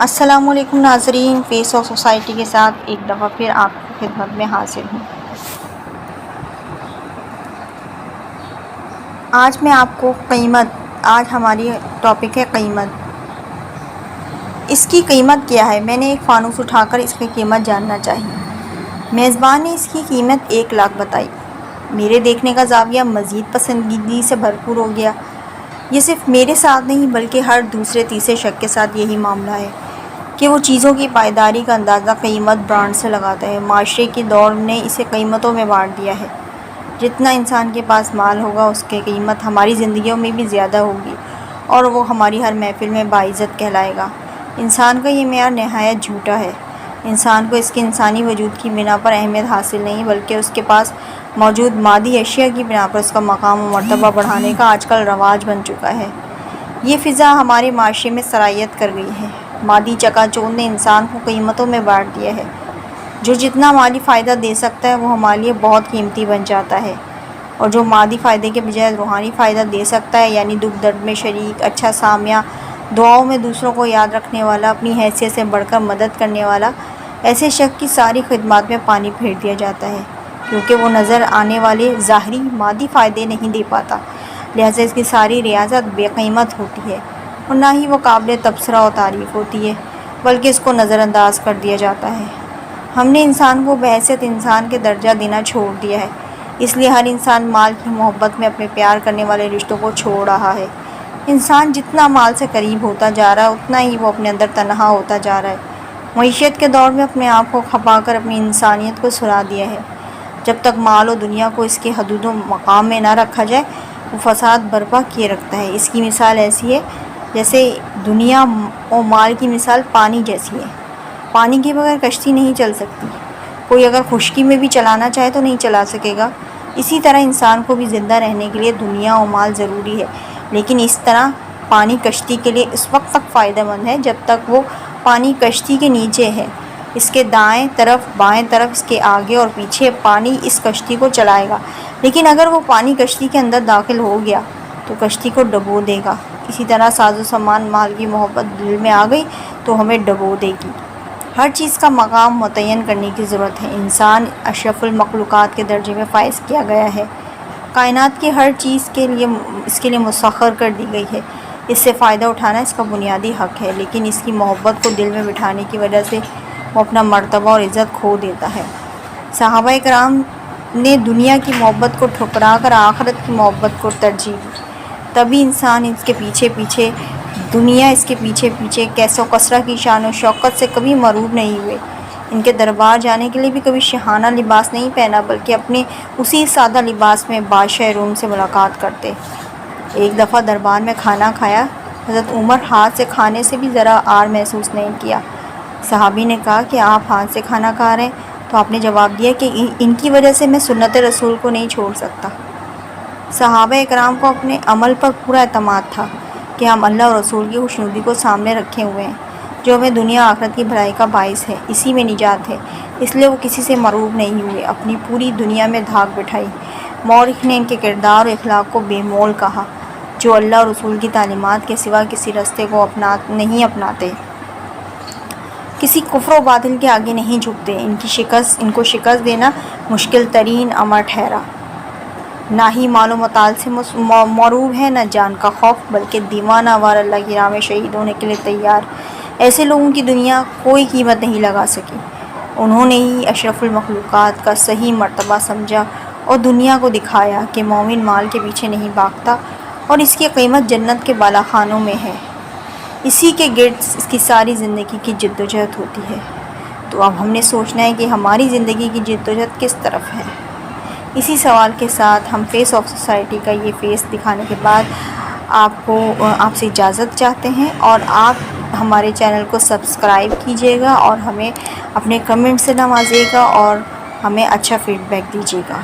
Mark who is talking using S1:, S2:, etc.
S1: السلام علیکم ناظرین، فیس آف سوسائٹی کے ساتھ ایک دفعہ پھر آپ کی خدمت میں حاضر ہوں۔ آج میں آپ کو آج ہماری ٹاپک ہے قیمت۔ اس کی قیمت کیا ہے؟ میں نے ایک فانوس اٹھا کر اس کی قیمت جاننا چاہی۔ میزبان نے اس کی قیمت 1 لاکھ بتائی۔ میرے دیکھنے کا زاویہ مزید پسندیدگی سے بھرپور ہو گیا۔ یہ صرف میرے ساتھ نہیں بلکہ ہر دوسرے تیسرے شخص کے ساتھ یہی معاملہ ہے کہ وہ چیزوں کی پائیداری کا اندازہ قیمت برانڈ سے لگاتا ہے۔ معاشرے کی دوڑ نے اسے قیمتوں میں بانٹ دیا ہے۔ جتنا انسان کے پاس مال ہوگا اس کی قیمت ہماری زندگیوں میں بھی زیادہ ہوگی اور وہ ہماری ہر محفل میں باعزت کہلائے گا۔ انسان کا یہ معیار نہایت جھوٹا ہے۔ انسان کو اس کے انسانی وجود کی بنا پر اہمیت حاصل نہیں بلکہ اس کے پاس موجود مادی اشیاء کی بنا پر اس کا مقام و مرتبہ بڑھانے کا آج کل رواج بن چکا ہے۔ یہ فضا ہمارے معاشرے میں سرایت کر گئی ہے۔ مادی چکا چوند نے انسان کو قیمتوں میں بانٹ دیا ہے۔ جو جتنا مالی فائدہ دے سکتا ہے وہ ہمارے لیے بہت قیمتی بن جاتا ہے، اور جو مادی فائدے کے بجائے روحانی فائدہ دے سکتا ہے، یعنی دکھ درد میں شریک، اچھا سامع، دعاؤں میں دوسروں کو یاد رکھنے والا، اپنی حیثیت سے بڑھ کر مدد کرنے والا، ایسے شخص کی ساری خدمات میں پانی پھیر دیا جاتا ہے، کیونکہ وہ نظر آنے والے ظاہری مادی فائدے نہیں دے پاتا، لہٰذا اس کی ساری ریاست بے قیمت ہوتی ہے اور نہ ہی وہ قابل تبصرہ و تعریف ہوتی ہے بلکہ اس کو نظر انداز کر دیا جاتا ہے۔ ہم نے انسان کو بحیثیت انسان کے درجہ دینا چھوڑ دیا ہے، اس لیے ہر انسان مال کی محبت میں اپنے پیار کرنے والے رشتوں کو چھوڑ رہا ہے۔ انسان جتنا مال سے قریب ہوتا جا رہا ہے اتنا ہی وہ اپنے اندر تنہا ہوتا جا رہا ہے۔ معیشت کے دور میں اپنے آپ کو کھپا کر اپنی انسانیت کو سلا دیا ہے۔ جب تک مال و دنیا کو اس کے حدود و مقام میں نہ رکھا جائے وہ فساد برپا کیے رکھتا ہے۔ اس کی مثال ایسی ہے جیسے دنیا و مال کی مثال پانی جیسی ہے۔ پانی کے بغیر کشتی نہیں چل سکتی۔ کوئی اگر خشکی میں بھی چلانا چاہے تو نہیں چلا سکے گا۔ اسی طرح انسان کو بھی زندہ رہنے کے لیے دنیا و مال ضروری ہے، لیکن اس طرح پانی کشتی کے لیے اس وقت تک فائدہ مند ہے جب تک وہ پانی کشتی کے نیچے ہے۔ اس کے دائیں طرف بائیں طرف، اس کے آگے اور پیچھے پانی اس کشتی کو چلائے گا، لیکن اگر وہ پانی کشتی کے اندر داخل ہو گیا تو کشتی کو ڈبو دے گا۔ اسی طرح ساز و سامان مال کی محبت دل میں آ گئی تو ہمیں ڈبو دے گی۔ ہر چیز کا مقام متعین کرنے کی ضرورت ہے۔ انسان اشرف المخلوقات کے درجے میں فائز کیا گیا ہے۔ کائنات کی ہر چیز اس کے لیے مسخر کر دی گئی ہے۔ اس سے فائدہ اٹھانا اس کا بنیادی حق ہے، لیکن اس کی محبت کو دل میں بٹھانے کی وجہ سے وہ اپنا مرتبہ اور عزت کھو دیتا ہے۔ صحابہ کرام نے دنیا کی محبت کو ٹھکرا کر آخرت کی محبت کو ترجیح دی، تبھی انسان دنیا اس کے پیچھے کیس و کثرہ کی شان و شوکت سے کبھی مغرور نہیں ہوئے۔ ان کے دربار جانے کے لیے بھی کبھی شاہانہ لباس نہیں پہنا بلکہ اپنے اسی سادہ لباس میں بادشاہ روم سے ملاقات کرتے۔ ایک دفعہ دربار میں کھانا کھایا، حضرت عمر ہاتھ سے کھانے سے بھی ذرا عار محسوس نہیں کیا۔ صحابی نے کہا کہ آپ ہاتھ سے کھانا کھا رہے ہیں، تو آپ نے جواب دیا کہ ان کی وجہ سے میں سنت رسول کو نہیں چھوڑ سکتا۔ صحابہ اکرام کو اپنے عمل پر پورا اعتماد تھا کہ ہم اللہ اور رسول کی خوشنودی کو سامنے رکھے ہوئے ہیں، جو ہمیں دنیا آخرت کی بھلائی کا باعث ہے، اسی میں نجات ہے۔ اس لیے وہ کسی سے مغرور نہیں ہوئے، اپنی پوری دنیا میں دھاک بٹھائی۔ مورخ نے ان کے کردار اور اخلاق کو بے مول کہا، جو اللہ اور رسول کی تعلیمات کے سوا کسی راستے کو نہیں اپناتے، کسی کفر و باطل کے آگے نہیں جھکتے۔ ان کو شکست دینا مشکل ترین امر ٹھہرا۔ نہ ہی مال و متاع سے مرعوب ہے، نہ جان کا خوف، بلکہ دیوانہ وار اللہ کی راہ میں شہید ہونے کے لیے تیار۔ ایسے لوگوں کی دنیا کوئی قیمت نہیں لگا سکی۔ انہوں نے ہی اشرف المخلوقات کا صحیح مرتبہ سمجھا اور دنیا کو دکھایا کہ مومن مال کے پیچھے نہیں بھاگتا اور اس کی قیمت جنت کے بالا خانوں میں ہے۔ اسی کے گرد اس کی ساری زندگی کی جدوجہد ہوتی ہے۔ تو اب ہم نے سوچنا ہے کہ ہماری زندگی کی جدوجہد کس طرف ہے۔ اسی سوال کے ساتھ ہم فیس آف سوسائٹی کا یہ فیس دکھانے کے بعد آپ سے اجازت چاہتے ہیں، اور آپ ہمارے چینل کو سبسکرائب کیجیے گا اور ہمیں اپنے کمنٹ سے نوازیے گا اور ہمیں اچھا فیڈ بیک دیجیے گا۔